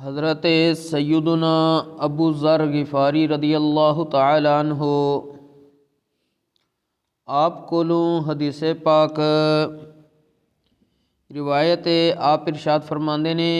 حضرت سیدنا ابو ذر غفاری رضی اللہ تعالی عنہ آپ کولوں حدیث پاک روایت آپ ارشاد فرماندے نے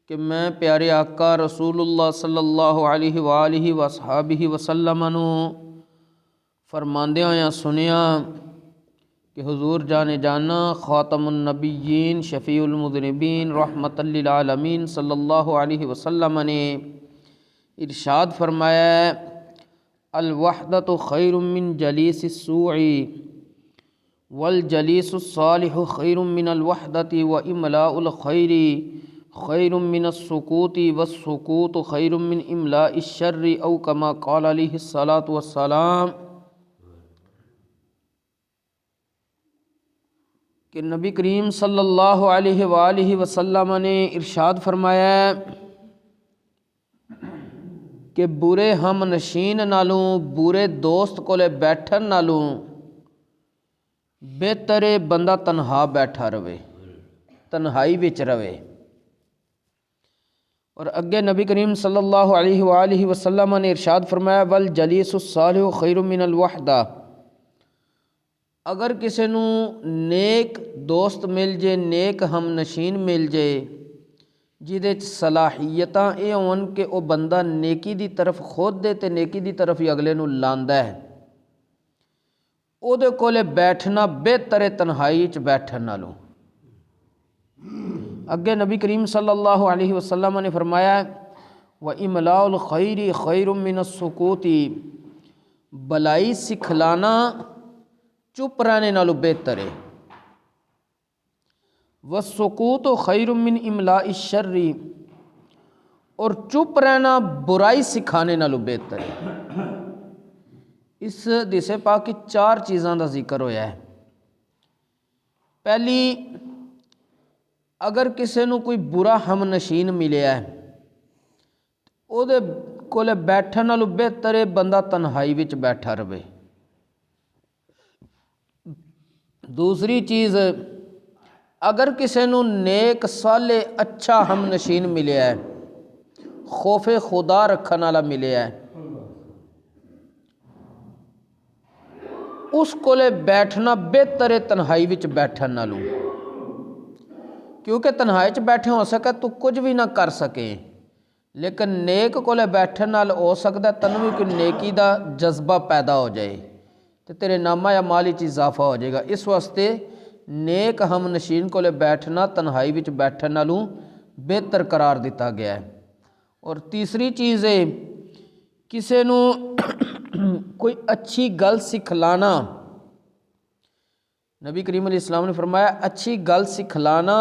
کہ میں پیارے آقا رسول اللہ صلی اللہ علیہ وآلہ وصحابہ وسلم نو فرماندے ہویا سنیا کہ حضور جانا خاتم النبیین شفیع المذنبین رحمت للعالمین صلی اللہ علیہ وسلم نے ارشاد فرمایا ہے الوحدۃ خیر من جلیس السوء والجلیس الصالح خیر من الوحدۃ واملاء الخیر خیر من السکوت والسکوت خیر من املاء الشر او کما قال علیہ الصلاۃ والسلام کہ نبی کریم صلی اللہ علیہ وآلہ وسلم نے ارشاد فرمایا کہ برے ہم نشین نالوں برے دوست کولے بیٹھن نالوں بہتر بندہ تنہا بیٹھا رہے، تنہائی وچ رہے۔ اور اگے نبی کریم صلی اللہ علیہ وآلہ وسلم نے ارشاد فرمایا والجلیس الصالح خیر من الوحدہ، اگر کسی نو نیک دوست مل جے، نیک ہم نشین مل جے جہدے صلاحیتاں اے ہون کہ او بندہ نیکی دی طرف خود دے تے نیکی دی طرف ہی اگلے نو لاندا ہے، او دے کولے بیٹھنا بہتر ہے تنہائی وچ بیٹھن نالوں۔ اگے نبی کریم صلی اللہ علیہ وسلم نے فرمایا وَإِمْلَاءُ الْخَيْرِ خَيْرٌ مِّنَ السُّكُوتِ، بلائی سکھلانا چپ رہنے نالوں بہتر ہے، وَالسُّكُوتُ خَيْرٌ مِّنْ إِمْلَاءِ الشَّرِّ، اور چپ رہنا برائی سکھانے نالوں بہتر ہے۔ اس حدیث پاک کی 4 چیزاں دا ذکر ہویا ہے۔ پہلی، اگر کسی نو کوئی برا ہم نشین ملیا ہے او دے کولے بیٹھن نالوں بہتر ہے بندہ تنہائی وچ بیٹھا رہے۔ دوسری چیز، اگر کسی نو نیک صالح اچھا ہم نشین ملیا ہے، خوف خدا رکھن والا ملیا ہے، اس کولے بیٹھنا بہتر ہے تنہائی وچ بیٹھن نالوں، کیونکہ تنہائی وچ بیٹھے ہو سکے تو کچھ بھی نہ کر سکے، لیکن نیک کولے بیٹھن نال ہو سکتا ہے تنوں بھی کوئی نیکی دا جذبہ پیدا ہو جائے تو تیرے نامہ یا مال وچ اضافہ ہو جائے گا۔ اس واسطے نیک ہم نشین کولے بیٹھنا تنہائی وچ بیٹھن نالوں بہتر قرار دیتا گیا ہے۔ اور تیسری چیز ہے کسے نو کوئی اچھی گل سکھلانا، نبی کریم علیہ السلام نے فرمایا اچھی گل سکھلانا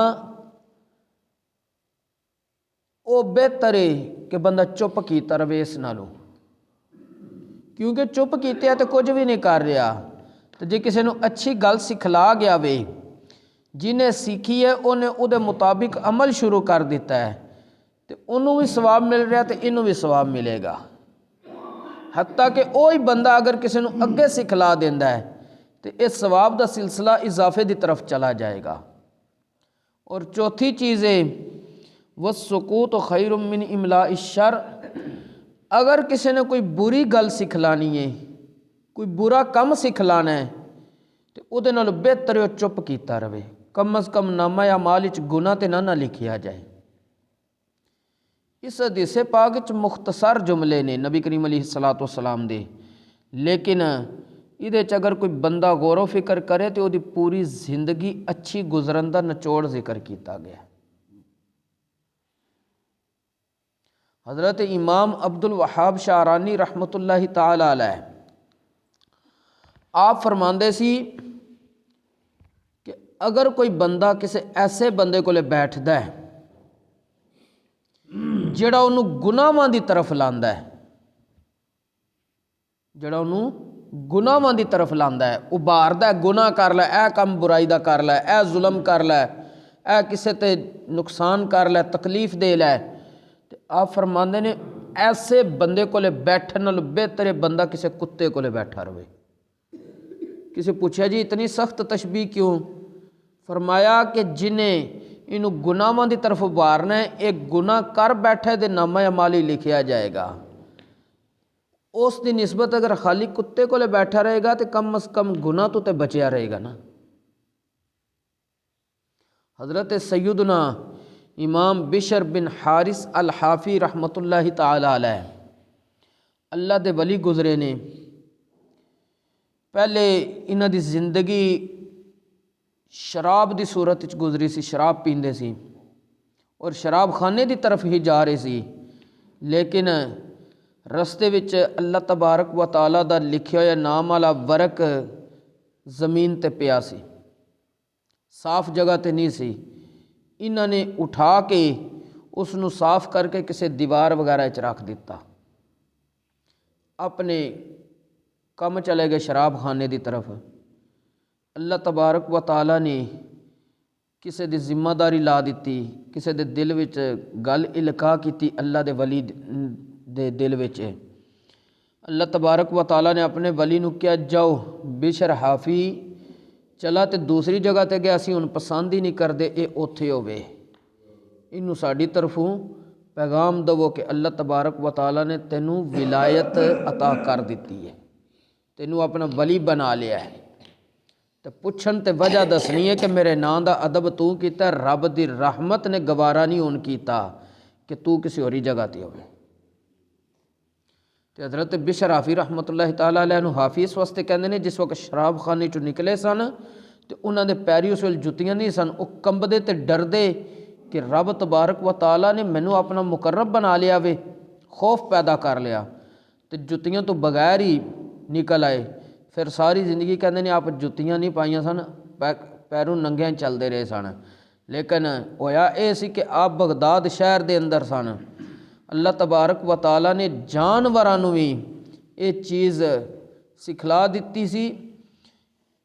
او بہتر ہے کہ بندہ چپ کیتا رہے اس نالوں، کیونکہ چپ کیتے تو کچھ بھی نہیں کر رہا، تو جے کسی نو اچھی گل سکھلا گیا وے، جنہیں سیکھی ہے انہیں او دے مطابق عمل شروع کر دیتا ہے تو انہوں بھی ثواب مل رہا تو انہوں بھی ثواب ملے گا، حتیٰ کہ وہی بندہ اگر کسی نو اگے سکھلا دیندا ہے تو اس ثواب دا سلسلہ اضافے دی طرف چلا جائے گا۔ اور چوتھی چیز ہے وَالسُّكُوتُ خَيْرٌ مِّنْ إِمْلَاءِ الشَّرِّ، اگر کسی نے کوئی بری گل سکھلانی ہے، کوئی برا کم سکھلانا ہے تو او دے نال بہتر ہے چپ کیتا رہے، کم از کم نامہ یا مال وچ گناہ تے نہ لکھیا جائے۔ اس حدیث پاک وچ مختصر جملے نے نبی کریم علیہ الصلوۃ والسلام دے، لیکن یہ اگر کوئی بندہ غور و فکر کرے تو وہ دی پوری زندگی اچھی گزرن دا نچوڑ ذکر کیتا گیا۔ حضرت امام عبد الوہاب شعرانی رحمۃ اللہ تعالی علیہ آپ فرماندے سی کہ اگر کوئی بندہ کسی ایسے بندے کو لے بیٹھدا ہے جڑا انہوں گناہاں دی طرف لاندا ہے، جڑا انہوں گناہاں دی طرف لاندا ہے، ابھاردا ہے گناہ کر لے، اے کم برائی دا کر لے، اے ظلم کر لے، اے کسے تے نقصان کر لے، تکلیف دے لے، تو آپ فرماندے نے ایسے بندے کو لے بیٹھن نال بہتر ہے بندہ کسے کتے کو لے بیٹھا رہے۔ کسی پوچھا جی اتنی سخت تشبیہ کیوں؟ فرمایا کہ جنہیں ਇਹਨੂੰ ਗੁਨਾਹਾਂ ਦੀ ਤਰਫ ਉਭਾਰਨਾ ਹੈ। ਇਹ ਗੁਨਾਹ ਕਰ ਬੈਠੇ ਦੇ ਨਾਮਾ ਅਮਾਲੀ ਲਿਖਿਆ ਜਾਏਗਾ। ਉਸ ਦੀ ਨਿਸਬਤ ਅਗਰ ਖਾਲੀ ਕੁੱਤੇ ਕੋਲੇ ਬੈਠਾ ਰਹੇਗਾ ਤੇ ਕਮ ਅਜ਼ ਕਮ ਗੁਨਾਹ ਤੋਂ ਤੇ ਬਚਿਆ ਰਹੇਗਾ ਨਾ। حضرت سیدنا امام بشر بن حارث الحافی رحمۃ اللہ تعالی علیہ اللہ دے ولی گزرے نے۔ پہلے انہاں دی زندگی شراب دی صورت وچ گزری سی، شراب پیندے سی اور شراب خانے دی طرف ہی جا رہے سی، لیکن رستے وچ اللہ تبارک و تعالی دا لکھیا ہویا نام والا ورق زمین تے پیا سی، صاف جگہ تے نہیں سی۔ انہاں نے اٹھا کے اس نو صاف کر کے کسی دیوار وغیرہ وچ رکھ دیتا، اپنے کم چلے گئے شراب خانے دی طرف۔ اللہ تبارک و تعالی نے کسی دی ذمہ داری لا دیتی، کسی دے دل وچ گل القاء کیتی، اللہ دے ولی دے دل وچ۔ اللہ تبارک و تعالی نے اپنے ولی نو کیا جاؤ بشر حافی چلا تے دوسری جگہ تے گیا، اسی ہن پسند ہی نہیں کردے اے اوتھے ہوے، اینوں ساڈی طرفوں پیغام دو کہ اللہ تبارک و تعالی نے تینوں ولایت عطا کر دیتی ہے، تینوں اپنا ولی بنا لیا ہے۔ تے پوچھن تے وجہ دسنی ہے کہ میرے نام دا ادب تو کیتا، رب دی رحمت نے گوارا نہیں ہون کیتا کہ تو کسی ہوری جگہ تے ہوے۔ تے حضرت بشر حافی رحمۃ اللہ تعالی علیہ نو حافی اس واسطے کہندے نے جس وقت شراب خانے چوں نکلے سن تے انہاں دے پیری اس ویل جتیاں نہیں سن، وہ کمبدے تے ڈردے کہ رب تبارک و تعالی نے مینوں اپنا مقرب بنا لیا وے، خوف پیدا کر لیا تے جتیاں تو بغیر ہی نکل آئے۔ پھر ساری زندگی کہندے نے آپ جتیاں نہیں پائیاں سن، پیروں ننگیاں چلدے رہے سن، لیکن ہویا اے سی کہ آپ بغداد شہر دے اندر سن۔ اللہ تبارک و تعالی نے جانوراں نوں وی یہ چیز سکھلا دیتی سی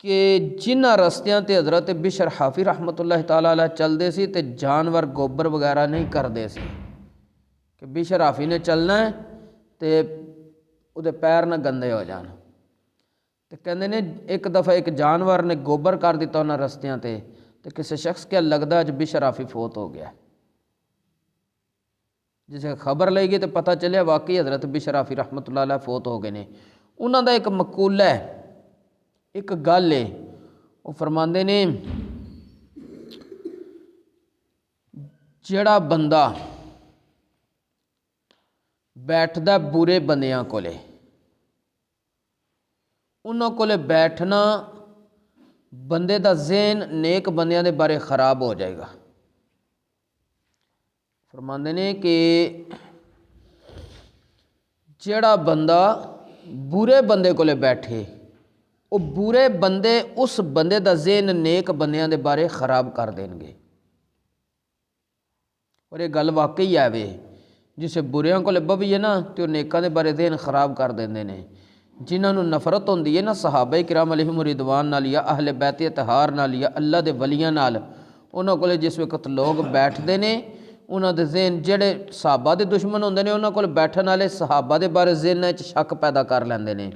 کہ جنہ رستیاں تے حضرت بشر حافی رحمۃ اللہ تعالی علیہ چلدے سی تے جانور گوبر وغیرہ نہیں کردے سی، کہ بشر حافی نے چلنا ہے تے اودے پیر نہ گندے ہو جان۔ تے کہندے نے ایک دفعہ ایک جانور نے گوبر کر دیتا انہاں رستیاں تے کسی شخص کیا لگدا اج بشر حافی فوت ہو گیا۔ جسے خبر لئی گئی تو پتہ چلیا واقعی حضرت بشر حافی رحمۃ اللہ علیہ فوت ہو گئے نے۔ انہاں دا ایک مقولہ ہے، ایک گل ہے، وہ فرماندے نے جڑا بندہ بیٹھدا برے بندیاں کولے، انہاں کولے بیٹھنا بندے دا ذہن نیک بندیاں دے بارے خراب ہو جائے گا۔ فرماندے نے کہ جڑا بندہ برے بندے کولے بیٹھے، وہ برے بندے اس بندے دا ذہن نیک بندیاں دے بارے خراب کر دیں گے۔ اور یہ گل واقعی ہے وے، جسے بریاں کولے بویے نا تو نیکاں دے بارے ذہن خراب کر دیندے نے۔ جنہاں نو نفرت ہوندی ہے نا صحابہ کرام علیہم رضوان نال یا اہل بیت اطہار نال یا اللہ دے ولیاں نال، انہاں کولے جس وقت لوگ بیٹھدے نے انہاں دے ذہن جڑے صحابہ دے دشمن ہوندے نے انہاں کول بیٹھن والے صحابہ دے بارے ذہن وچ شک پیدا کر لیندے نے،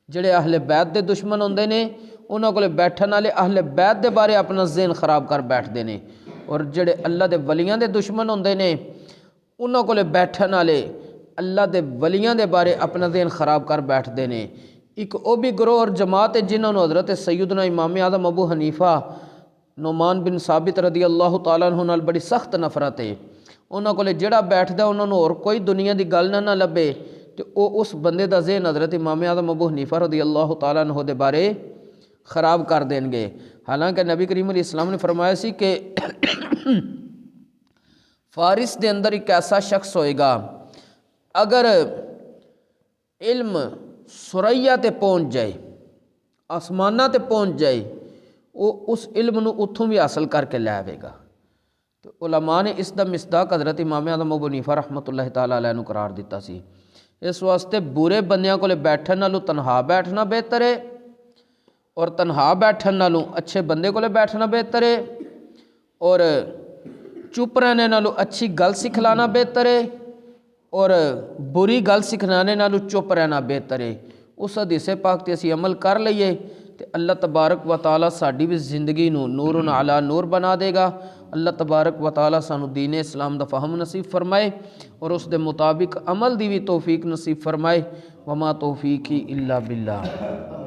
جڑے اہل بیت دے دشمن ہوندے نے انہاں کول بیٹھن والے اہل بیت دے بارے اپنا ذہن خراب کر بیٹھدے نے، اور جڑے اللہ دے ولیاں دے دشمن ہوندے نے انہاں کول بیٹھن والے اللہ دے ولیاں دے بارے اپنا ذہن خراب کر بیٹھدے نے۔ ایک او بھی گروہ اور جماعت ہے جنہاں نو حضرت سیدنا امام اعظم ابو حنیفہ نعمان بن ثابت رضی اللہ تعالیٰ عنہ نال بڑی سخت نفرت ہے۔ انہاں کول جڑا بیٹھدا انہاں نو اور کوئی دنیا دی گل نہ لبے تو او اس بندے دا ذہن حضرت امام اعظم ابو حنیفہ رضی اللہ تعالیٰ عنہ دے بارے خراب کر دیں گے۔ حالانکہ نبی کریم علیہ السلام نے فرمایا سی کہ فارس دے اندر ایک ایسا شخص ہوئے گا اگر علم سریا تے پہنچ جائے، آسمانہ تے پہنچ جائے، وہ اس علم نو اتھوں بھی حاصل کر کے لے آئے گا۔ تو علماء نے اس دا مصداق حضرت امام اعظم ابو حنیفہ رحمۃ اللہ تعالیٰ علیہ نو قرار دیتا سی۔ اس واسطے برے بندیاں کولے بیٹھن نالوں تنہا بیٹھنا بہتر ہے، اور تنہا بیٹھن نالوں اچھے بندے کولے بیٹھنا بہتر ہے، اور چپ رہنے نالوں اچھی گل سکھلانا بہتر ہے، اور بری گل سکھلانے نالوں چپ رہنا بہتر ہے۔ اس حدیث پاک تے اسی عمل کر لئیے تو اللہ تبارک و تعالیٰ ساڈی بھی زندگی نو نور علی نور بنا دے گا۔ اللہ تبارک و تعالیٰ سانو دین اسلام دا فہم نصیب فرمائے اور اس دے مطابق عمل دی بھی توفیق نصیب فرمائے۔ وما توفیقی الا باللہ۔